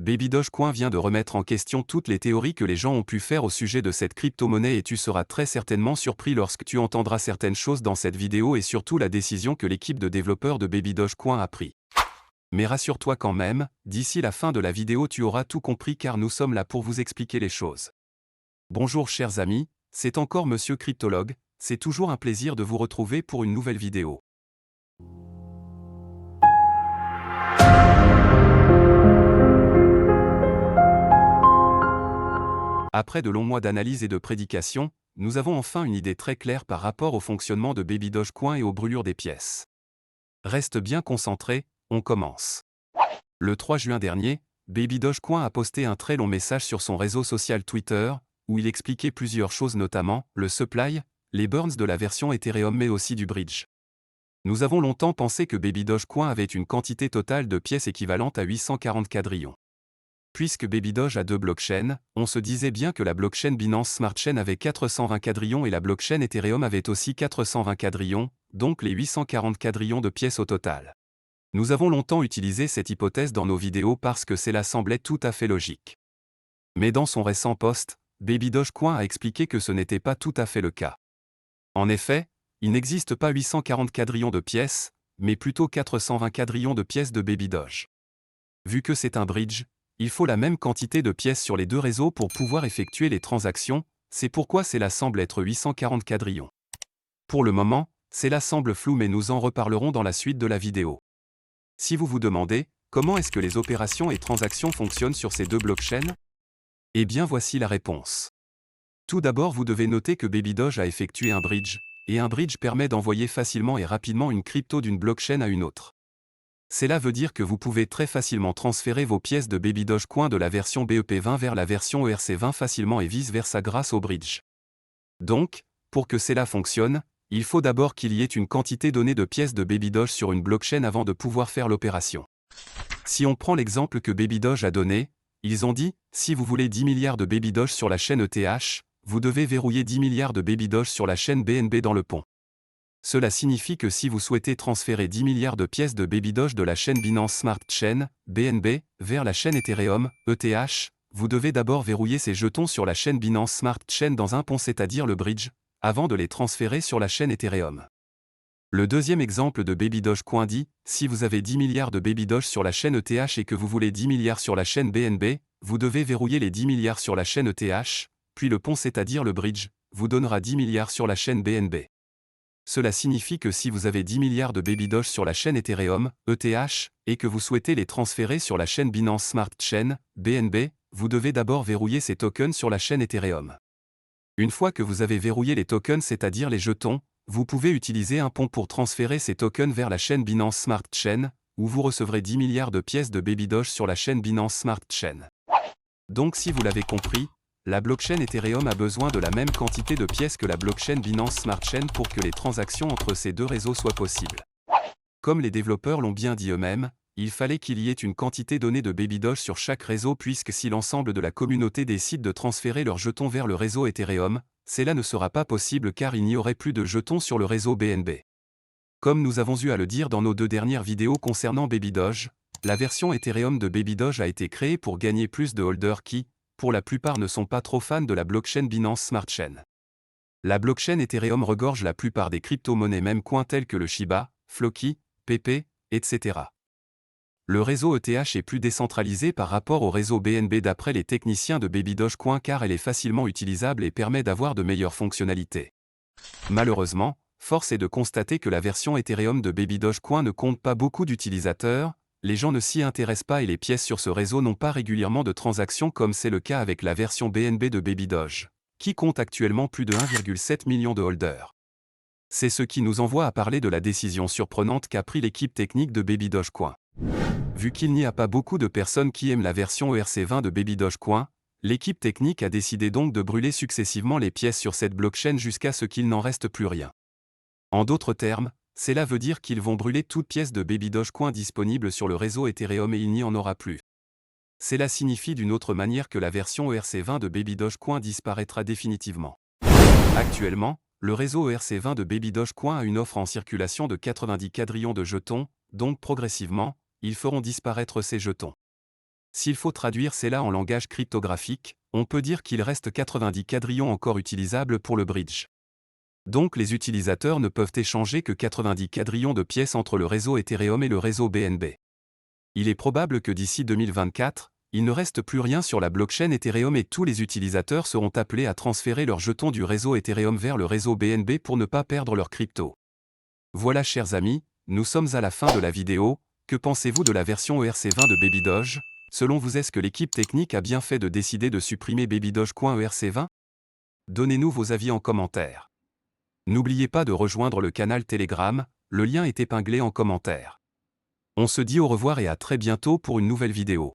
Baby Dogecoin vient de remettre en question toutes les théories que les gens ont pu faire au sujet de cette crypto-monnaie et tu seras très certainement surpris lorsque tu entendras certaines choses dans cette vidéo et surtout la décision que l'équipe de développeurs de Baby Dogecoin a pris. Mais rassure-toi quand même, d'ici la fin de la vidéo tu auras tout compris car nous sommes là pour vous expliquer les choses. Bonjour chers amis, c'est encore Monsieur Cryptologue, c'est toujours un plaisir de vous retrouver pour une nouvelle vidéo. Après de longs mois d'analyse et de prédication, nous avons enfin une idée très claire par rapport au fonctionnement de Baby Dogecoin et aux brûlures des pièces. Reste bien concentré, on commence. Le 3 juin dernier, Baby Dogecoin a posté un très long message sur son réseau social Twitter, où il expliquait plusieurs choses notamment, le supply, les burns de la version Ethereum mais aussi du bridge. Nous avons longtemps pensé que Baby Dogecoin avait une quantité totale de pièces équivalente à 840 quadrillions. Puisque Baby Doge a deux blockchains, on se disait bien que la blockchain Binance Smart Chain avait 420 quadrillions et la blockchain Ethereum avait aussi 420 quadrillions, donc les 840 quadrillions de pièces au total. Nous avons longtemps utilisé cette hypothèse dans nos vidéos parce que cela semblait tout à fait logique. Mais dans son récent post, Baby Dogecoin a expliqué que ce n'était pas tout à fait le cas. En effet, il n'existe pas 840 quadrillions de pièces, mais plutôt 420 quadrillions de pièces de Baby Doge. Vu que c'est un bridge, il faut la même quantité de pièces sur les deux réseaux pour pouvoir effectuer les transactions, c'est pourquoi cela semble être 840 quadrillions. Pour le moment, cela semble flou mais nous en reparlerons dans la suite de la vidéo. Si vous vous demandez, comment est-ce que les opérations et transactions fonctionnent sur ces deux blockchains? Eh bien voici la réponse. Tout d'abord vous devez noter que Baby Doge a effectué un bridge, et un bridge permet d'envoyer facilement et rapidement une crypto d'une blockchain à une autre. Cela veut dire que vous pouvez très facilement transférer vos pièces de Baby Dogecoin de la version BEP20 vers la version ERC20 facilement et vice-versa grâce au bridge. Donc, pour que cela fonctionne, il faut d'abord qu'il y ait une quantité donnée de pièces de Baby Doge sur une blockchain avant de pouvoir faire l'opération. Si on prend l'exemple que Baby Doge a donné, ils ont dit, si vous voulez 10 milliards de Baby Doge sur la chaîne ETH, vous devez verrouiller 10 milliards de Baby Doge sur la chaîne BNB dans le pont. Cela signifie que si vous souhaitez transférer 10 milliards de pièces de Baby Doge de la chaîne Binance Smart Chain, BNB, vers la chaîne Ethereum, ETH, vous devez d'abord verrouiller ces jetons sur la chaîne Binance Smart Chain dans un pont c'est-à-dire le bridge, avant de les transférer sur la chaîne Ethereum. Le deuxième exemple de Baby Dogecoin dit, si vous avez 10 milliards de Baby Doge sur la chaîne ETH et que vous voulez 10 milliards sur la chaîne BNB, vous devez verrouiller les 10 milliards sur la chaîne ETH, puis le pont c'est-à-dire le bridge, vous donnera 10 milliards sur la chaîne BNB. Cela signifie que si vous avez 10 milliards de Baby Doge sur la chaîne Ethereum, ETH, et que vous souhaitez les transférer sur la chaîne Binance Smart Chain, BNB, vous devez d'abord verrouiller ces tokens sur la chaîne Ethereum. Une fois que vous avez verrouillé les tokens, c'est-à-dire les jetons, vous pouvez utiliser un pont pour transférer ces tokens vers la chaîne Binance Smart Chain, où vous recevrez 10 milliards de pièces de Baby Doge sur la chaîne Binance Smart Chain. Donc si vous l'avez compris, la blockchain Ethereum a besoin de la même quantité de pièces que la blockchain Binance Smart Chain pour que les transactions entre ces deux réseaux soient possibles. Comme les développeurs l'ont bien dit eux-mêmes, il fallait qu'il y ait une quantité donnée de Baby Doge sur chaque réseau puisque si l'ensemble de la communauté décide de transférer leurs jetons vers le réseau Ethereum, cela ne sera pas possible car il n'y aurait plus de jetons sur le réseau BNB. Comme nous avons eu à le dire dans nos deux dernières vidéos concernant Baby Doge, la version Ethereum de Baby Doge a été créée pour gagner plus de holders qui, pour la plupart ne sont pas trop fans de la blockchain Binance Smart Chain. La blockchain Ethereum regorge la plupart des crypto-monnaies même coins tels que le Shiba, Floki, PP, etc. Le réseau ETH est plus décentralisé par rapport au réseau BNB d'après les techniciens de Baby Dogecoin car elle est facilement utilisable et permet d'avoir de meilleures fonctionnalités. Malheureusement, force est de constater que la version Ethereum de Baby Dogecoin ne compte pas beaucoup d'utilisateurs, les gens ne s'y intéressent pas et les pièces sur ce réseau n'ont pas régulièrement de transactions comme c'est le cas avec la version BNB de Baby Doge, qui compte actuellement plus de 1,7 million de holders. C'est ce qui nous envoie à parler de la décision surprenante qu'a pris l'équipe technique de Baby Dogecoin. Vu qu'il n'y a pas beaucoup de personnes qui aiment la version ERC20 de Baby Dogecoin, l'équipe technique a décidé donc de brûler successivement les pièces sur cette blockchain jusqu'à ce qu'il n'en reste plus rien. En d'autres termes, cela veut dire qu'ils vont brûler toute pièce de Baby Dogecoin disponible sur le réseau Ethereum et il n'y en aura plus. Cela signifie d'une autre manière que la version ERC20 de Baby Dogecoin disparaîtra définitivement. Actuellement, le réseau ERC20 de Baby Dogecoin a une offre en circulation de 90 quadrillions de jetons, donc progressivement, ils feront disparaître ces jetons. S'il faut traduire cela en langage cryptographique, on peut dire qu'il reste 90 quadrillons encore utilisables pour le bridge. Donc les utilisateurs ne peuvent échanger que 90 quadrillons de pièces entre le réseau Ethereum et le réseau BNB. Il est probable que d'ici 2024, il ne reste plus rien sur la blockchain Ethereum et tous les utilisateurs seront appelés à transférer leurs jetons du réseau Ethereum vers le réseau BNB pour ne pas perdre leur crypto. Voilà chers amis, nous sommes à la fin de la vidéo. Que pensez-vous de la version ERC20 de BabyDoge? Selon vous, est-ce que l'équipe technique a bien fait de décider de supprimer BabyDoge ERC20? Donnez-nous vos avis en commentaire. N'oubliez pas de rejoindre le canal Telegram, le lien est épinglé en commentaire. On se dit au revoir et à très bientôt pour une nouvelle vidéo.